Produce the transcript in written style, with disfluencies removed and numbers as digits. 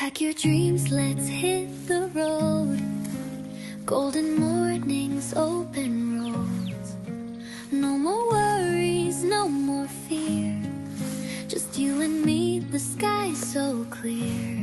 Pack your dreams, let's hit the road. Golden mornings, open roads. No more worries, no more fear. Just you and me, the sky's so clear.